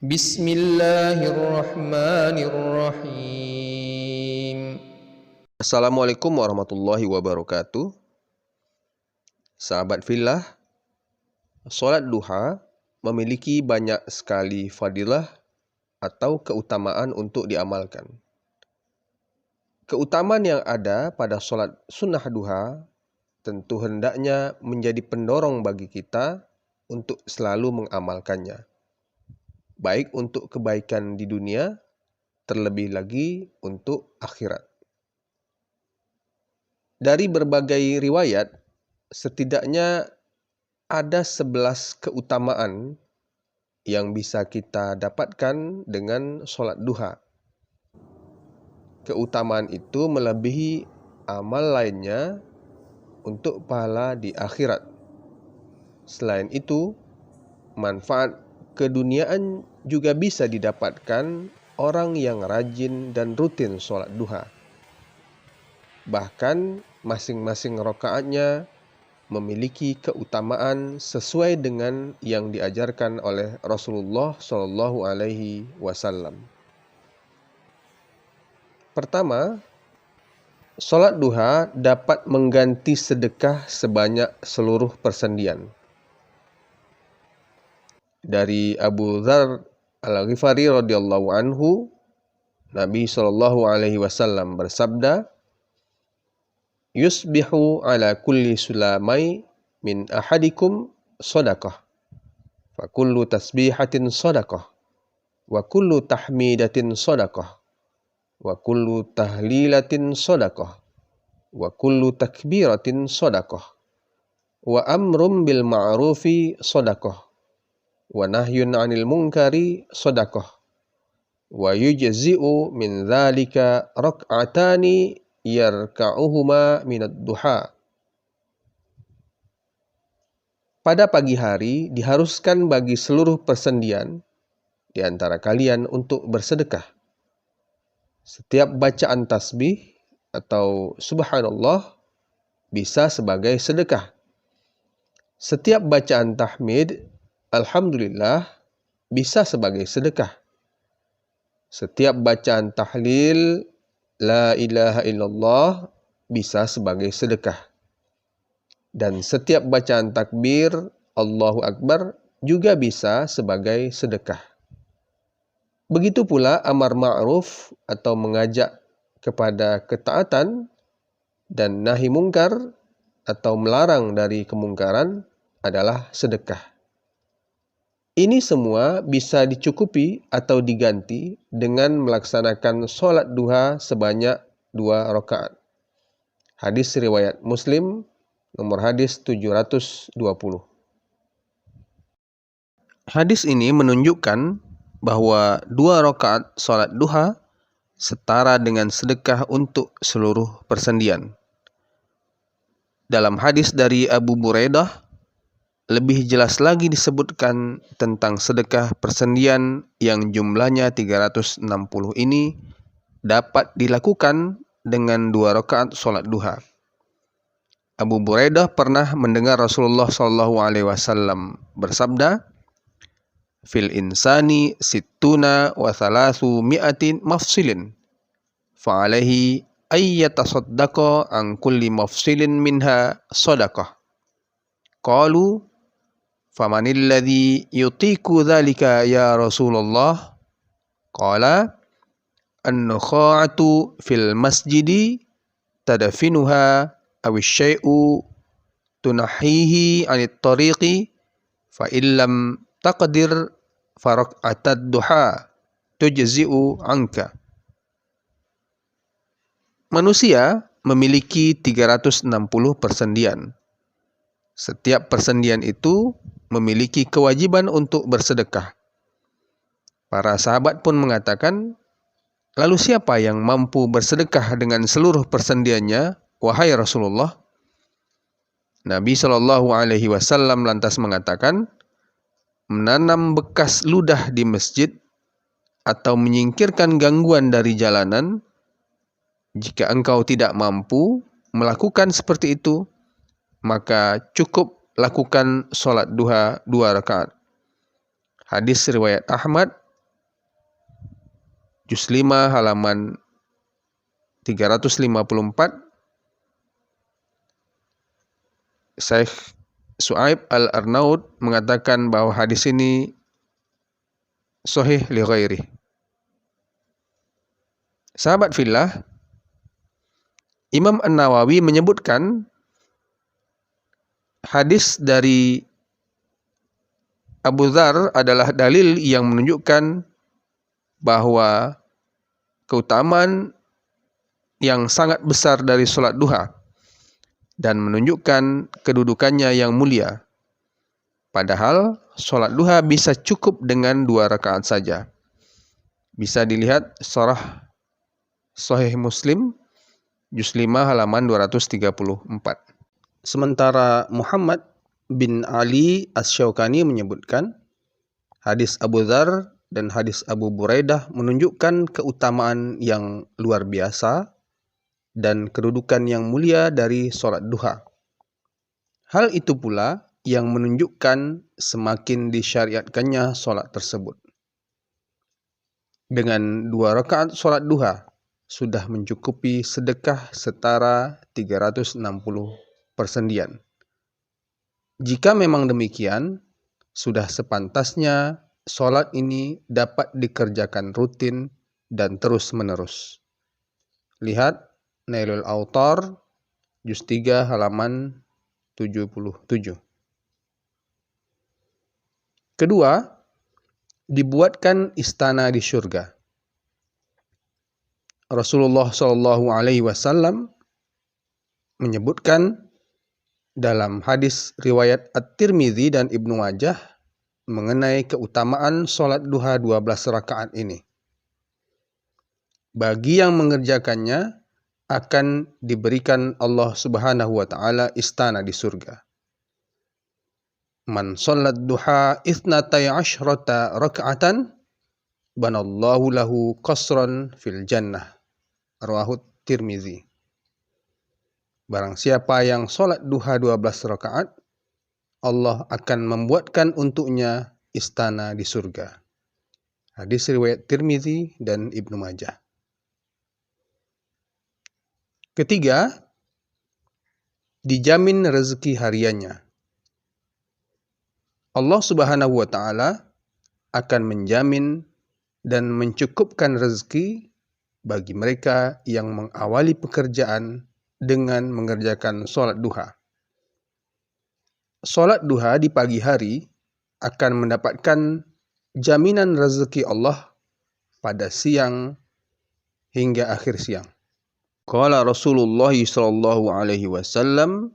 Bismillahirrahmanirrahim. Assalamualaikum warahmatullahi wabarakatuh. Sahabat fillah, sholat duha memiliki banyak sekali fadilah atau keutamaan untuk diamalkan. Keutamaan yang ada pada sholat sunnah duha tentu hendaknya menjadi pendorong bagi kita untuk selalu mengamalkannya, baik untuk kebaikan di dunia, terlebih lagi untuk akhirat. Dari berbagai riwayat, setidaknya ada 11 keutamaan yang bisa kita dapatkan dengan sholat duha. Keutamaan itu melebihi amal lainnya untuk pahala di akhirat. Selain itu, manfaat keduniaan juga bisa didapatkan orang yang rajin dan rutin sholat duha. Bahkan masing-masing rakaatnya memiliki keutamaan sesuai dengan yang diajarkan oleh Rasulullah Shallallahu Alaihi Wasallam. Pertama, sholat duha dapat mengganti sedekah sebanyak seluruh persendian. Dari Abu Dzar Al-Ghifari radhiyallahu anhu, Nabi Shallallahu Alaihi Wasallam bersabda, "Yusbihu ala kulli sulamai min ahadikum sadaqah, fa kullu tasbihatin sadaqah, wa kullu tahmidatin sadaqah, wa kullu tahlilatin sadaqah, wa kullu takbiratin sadaqah, wa amrum bil ma'rufi sadaqah, wa nahyun 'anil munkari sadaqah, wa yujzi'u min dzalika rak'atani yarka'uhuma minad duha." Pada pagi hari diharuskan bagi seluruh persendian di antara kalian untuk bersedekah. Setiap bacaan tasbih atau subhanallah bisa sebagai sedekah. Setiap bacaan tahmid, alhamdulillah, bisa sebagai sedekah. Setiap bacaan tahlil, la ilaha illallah, bisa sebagai sedekah. Dan setiap bacaan takbir, Allahu Akbar, juga bisa sebagai sedekah. Begitu pula amar ma'ruf atau mengajak kepada ketaatan dan nahi mungkar atau melarang dari kemungkaran adalah sedekah. Ini semua bisa dicukupi atau diganti dengan melaksanakan sholat duha sebanyak 2 rakaat. Hadis riwayat Muslim, nomor hadis 720. Hadis ini menunjukkan bahwa 2 rakaat sholat duha setara dengan sedekah untuk seluruh persendian. Dalam hadis dari Abu Buraidah, lebih jelas lagi disebutkan tentang sedekah persendian yang jumlahnya 360 ini dapat dilakukan dengan 2 rakaat sholat duha. Abu Buraidah pernah mendengar Rasulullah SAW bersabda, "Fil insani sittuna wa thalathu mi'atin mafsilin, fa'alaihi ayyatasaddaqa an kulli mafsilin minha sadaqah." Qalu, "Famanil ladzi yutiku dzalika ya Rasulullah?" Qala, "An-nukha'atu fil masjidi tadfinuha aw syai'u tunahihi 'anit tariqi fa illam taqdir farak'atad duha tujzi'u anka." Manusia memiliki 360 persendian. Setiap persendian itu memiliki kewajiban untuk bersedekah. Para sahabat pun mengatakan, "Lalu siapa yang mampu bersedekah dengan seluruh persendiannya, wahai Rasulullah?" Nabi Shallallahu Alaihi Wasallam lantas mengatakan, "Menanam bekas ludah di masjid atau menyingkirkan gangguan dari jalanan. Jika engkau tidak mampu melakukan seperti itu, maka cukup lakukan sholat duha 2 rakaat." Hadis riwayat Ahmad, juz 5 halaman 354, Syekh Su'aib Al-Arnaud mengatakan bahwa hadis ini sahih li ghairi. Sahabat fillah, Imam An-Nawawi menyebutkan hadis dari Abu Dzar adalah dalil yang menunjukkan bahwa keutamaan yang sangat besar dari sholat duha dan menunjukkan kedudukannya yang mulia. Padahal sholat duha bisa cukup dengan 2 rakaat saja. Bisa dilihat Syarah Sahih Muslim juz 5 halaman 234. Sementara Muhammad bin Ali Asy-Syaukani menyebutkan hadis Abu Dzar dan hadis Abu Buraidah menunjukkan keutamaan yang luar biasa dan kedudukan yang mulia dari sholat duha. Hal itu pula yang menunjukkan semakin disyariatkannya sholat tersebut. Dengan 2 rakaat sholat duha sudah mencukupi sedekah setara 360 persendian. Jika memang demikian, sudah sepantasnya sholat ini dapat dikerjakan rutin dan terus-menerus. Lihat Nailul Autar juz 3 halaman 77. Kedua, dibuatkan istana di surga. Rasulullah SAW menyebutkan dalam hadis riwayat At-Tirmidzi dan Ibnu Majah mengenai keutamaan sholat duha 12 rakaat ini. Bagi yang mengerjakannya akan diberikan Allah Subhanahu wa taala istana di surga. Man sholat duha 12 raka'atan banallahu lahu qasran fil jannah. Rawahu Tirmidzi. Barang siapa yang sholat duha 12 rakaat, Allah akan membuatkan untuknya istana di surga. Hadis riwayat Tirmidzi dan Ibnu Majah. Ketiga, dijamin rezeki hariannya. Allah Subhanahu wa taala akan menjamin dan mencukupkan rezeki bagi mereka yang mengawali pekerjaan dengan mengerjakan sholat duha. Sholat duha di pagi hari akan mendapatkan jaminan rezeki Allah pada siang hingga akhir siang. Qala Rasulullah sallallahu alaihi wasallam,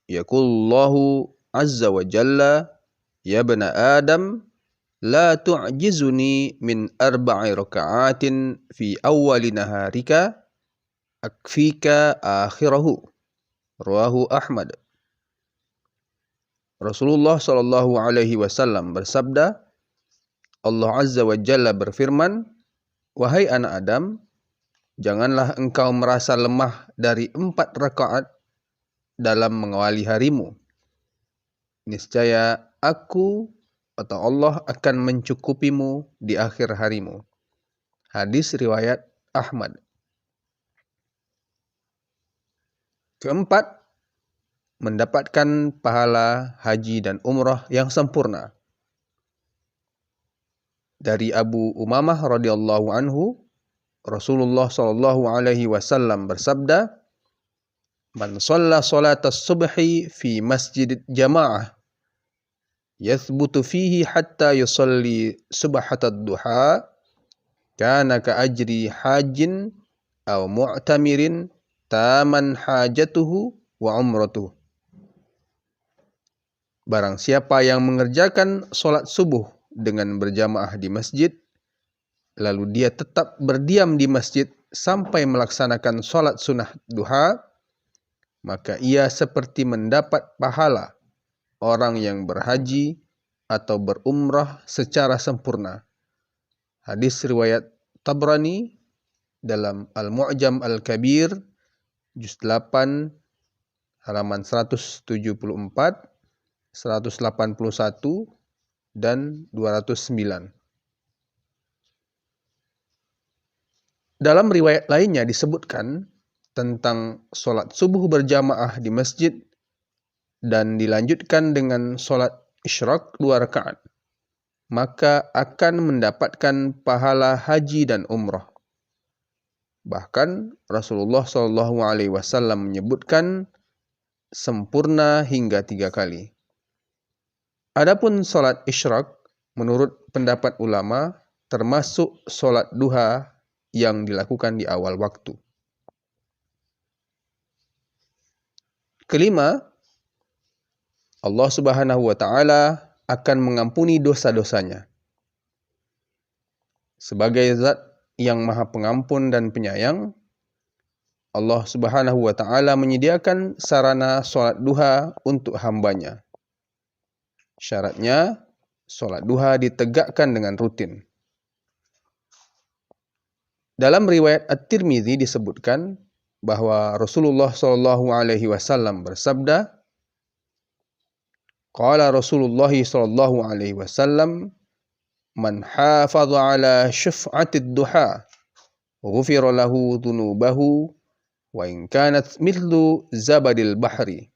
yaqulullahu azza wa jalla, ya bani Adam, la tu'jizuni min 4 raka'atin fi awwali naharika akfika akhirahu. Rawahu Ahmad. Rasulullah sallallahu alaihi wasallam bersabda, Allah Azza wa Jalla berfirman, wahai anak Adam, janganlah engkau merasa lemah dari 4 rakaat dalam mengawali harimu. Niscaya aku atau Allah akan mencukupimu di akhir harimu. Hadis riwayat Ahmad. Keempat, mendapatkan pahala haji dan umrah yang sempurna. Dari Abu Umamah radhiyallahu anhu, Rasulullah sallallahu alaihi wasallam bersabda, man shalla salatas subhi fi masjid jamaah yathbutu fihi hatta yusalli subhatad duha kana ka ajri hajin aw mu'tamirin taman hajatuhu wa umratuhu. Barang siapa yang mengerjakan sholat subuh dengan berjamaah di masjid, lalu dia tetap berdiam di masjid sampai melaksanakan sholat sunnah duha, maka ia seperti mendapat pahala orang yang berhaji atau berumrah secara sempurna. Hadis riwayat Tabrani dalam Al-Mu'jam Al-Kabir, juz 8, halaman 174, 181, dan 209. Dalam riwayat lainnya disebutkan tentang sholat subuh berjamaah di masjid dan dilanjutkan dengan sholat isyraq 2 rakaat, maka akan mendapatkan pahala haji dan umrah. Bahkan Rasulullah SAW menyebutkan sempurna hingga 3 kali. Adapun sholat isyraq, menurut pendapat ulama, termasuk sholat duha yang dilakukan di awal waktu. Kelima, Allah Subhanahu wa Ta'ala akan mengampuni dosa-dosanya. Sebagai zat yang maha pengampun dan penyayang, Allah Subhanahu wa Ta'ala menyediakan sarana sholat duha untuk hambanya. Syaratnya, sholat duha ditegakkan dengan rutin. Dalam riwayat At-Tirmidzi disebutkan bahwa Rasulullah SAW bersabda, Qala Rasulullah SAW, Man hafadha ala syuf'atid duha, ghufira lahu dhunubahu, wa in kanat mithlu zabadil bahri.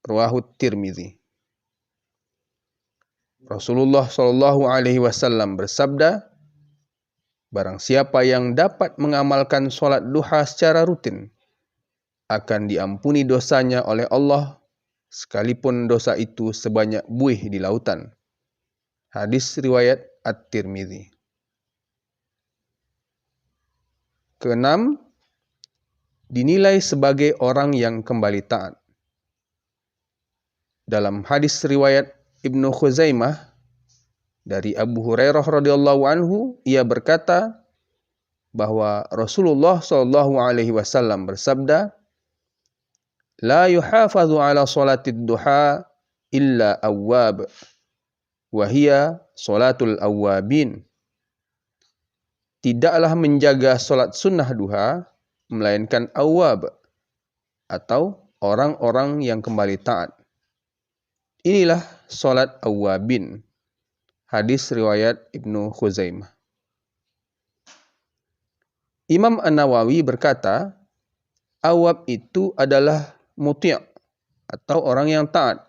Rawahu Tirmidzi. Rasulullah SAW bersabda, Barang siapa yang dapat mengamalkan sholat duha secara rutin, akan diampuni dosanya oleh Allah, sekalipun dosa itu sebanyak buih di lautan. Hadis riwayat At-Tirmidzi. Keenam, dinilai sebagai orang yang kembali taat. Dalam hadis riwayat Ibnu Khuzaimah dari Abu Hurairah radhiyallahu anhu, ia berkata bahwa Rasulullah SAW bersabda, La yuhafadhu ala sholatid duha illa awwab, wahia sholatul awwabin. Tidaklah menjaga sholat sunnah duha, melainkan awwab, atau orang-orang yang kembali taat. Inilah sholat awwabin. Hadis riwayat Ibnu Khuzaimah. Imam An-Nawawi berkata, awwab itu adalah muti' atau orang yang taat.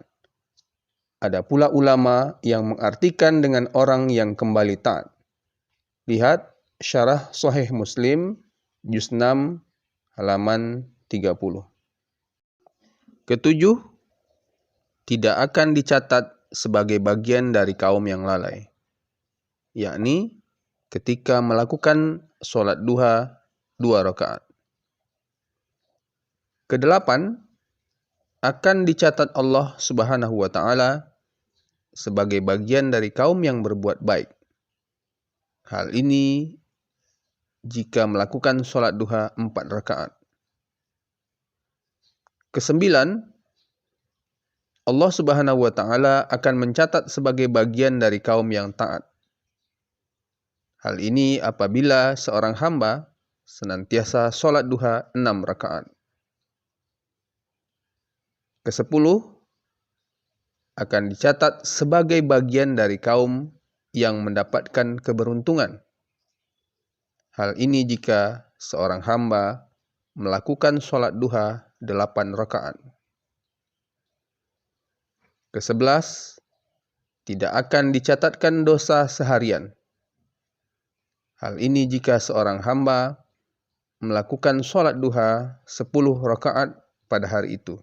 Ada pula ulama yang mengartikan dengan orang yang kembali taat. Lihat Syarah Sahih Muslim, Juz 6, halaman 30. Ketujuh, tidak akan dicatat sebagai bagian dari kaum yang lalai, yakni ketika melakukan sholat duha 2 rakaat. Kedelapan, akan dicatat Allah Subhanahu wa Ta'ala sebagai bagian dari kaum yang berbuat baik. Hal ini jika melakukan sholat duha 4 rakaat. Kesembilan, Allah Subhanahu wa Ta'ala akan mencatat sebagai bagian dari kaum yang taat. Hal ini apabila seorang hamba senantiasa sholat duha 6 rakaat. Kesepuluh, akan dicatat sebagai bagian dari kaum yang mendapatkan keberuntungan. Hal ini jika seorang hamba melakukan sholat duha 8 rakaat. Kesebelas, tidak akan dicatatkan dosa seharian. Hal ini jika seorang hamba melakukan sholat duha 10 rakaat pada hari itu.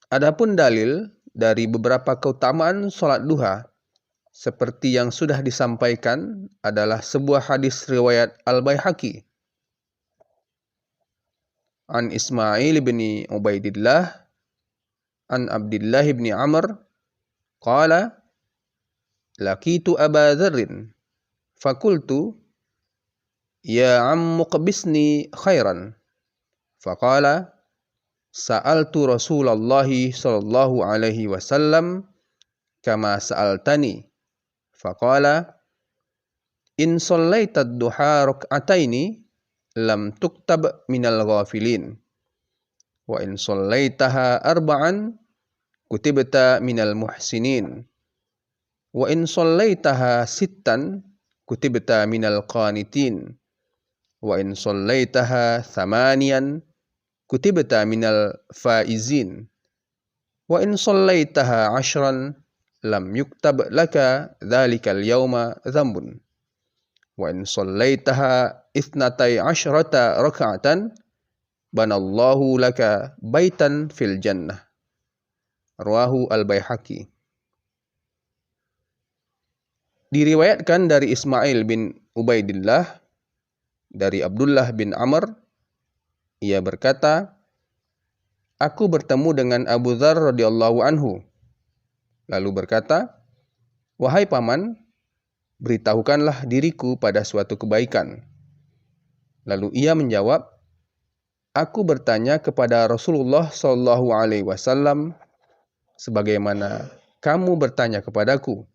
Adapun dalil dari beberapa keutamaan sholat duha, seperti yang sudah disampaikan, adalah sebuah hadis riwayat Al-Baihaqi. An Ismail bin Ubaidillah, an Abdullah bin Amr, qala, laqitu Aba Dzarrin, fakultu, ya ammu qbisni khairan, faqala, sa'altu Rasulullah sallallahu alaihi wasallam, kama sa'altani, faqala, in sallaitad duha rak'ataini, lam tuktab minal ghafilin, wa in sallaitaha arba'an kutibta minal muhsinin, wa in sallaitaha sittan kutibta minal qanitin. Wa in sallaitaha thamaniyan kutibta minal faizin. Wa in sallaitaha 'ashran lam yuktab laka dhalikal yawma dzambun. Wa in sallaitaha ithnatai 'asyrata raka'atan banallahu laka baitan fil jannah. Rawahu al-Baihaqi. Diriwayatkan dari Ismail bin Ubaidillah dari Abdullah bin Amr, ia berkata, aku bertemu dengan Abu Dzar radhiyallahu anhu, lalu berkata, wahai paman, beritahukanlah diriku pada suatu kebaikan. Lalu ia menjawab, aku bertanya kepada Rasulullah sallallahu alaihi wasallam sebagaimana kamu bertanya kepadaku.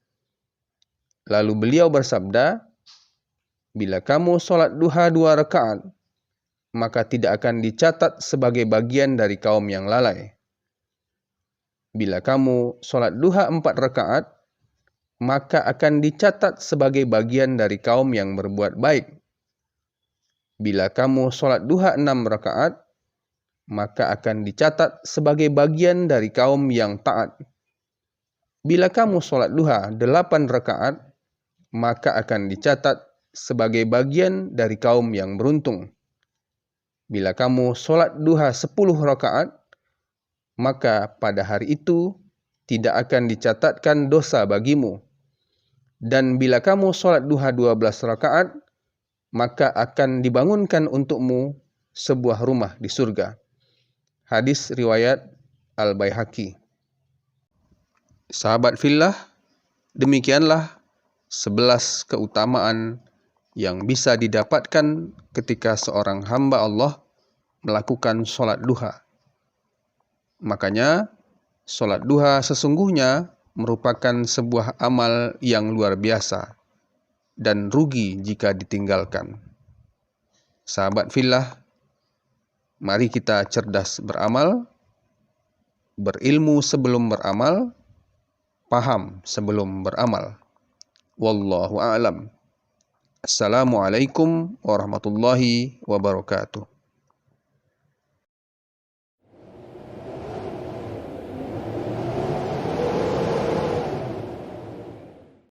Lalu beliau bersabda, bila kamu sholat duha 2 rakaat, maka tidak akan dicatat sebagai bagian dari kaum yang lalai. Bila kamu sholat duha 4 rakaat, maka akan dicatat sebagai bagian dari kaum yang berbuat baik. Bila kamu sholat duha 6 rakaat, maka akan dicatat sebagai bagian dari kaum yang taat. Bila kamu sholat duha 8 rakaat, maka akan dicatat sebagai bagian dari kaum yang beruntung. Bila kamu sholat duha 10 rakaat, maka pada hari itu tidak akan dicatatkan dosa bagimu. Dan bila kamu sholat duha 12 rakaat, maka akan dibangunkan untukmu sebuah rumah di surga. Hadis riwayat Al-Baihaqi. Sahabat fillah, demikianlah 11 keutamaan yang bisa didapatkan ketika seorang hamba Allah melakukan sholat duha. Makanya, sholat duha sesungguhnya merupakan sebuah amal yang luar biasa dan rugi jika ditinggalkan. Sahabat fillah, mari kita cerdas beramal, berilmu sebelum beramal, paham sebelum beramal. Wallahu a'lam. Assalamualaikum warahmatullahi wabarakatuh.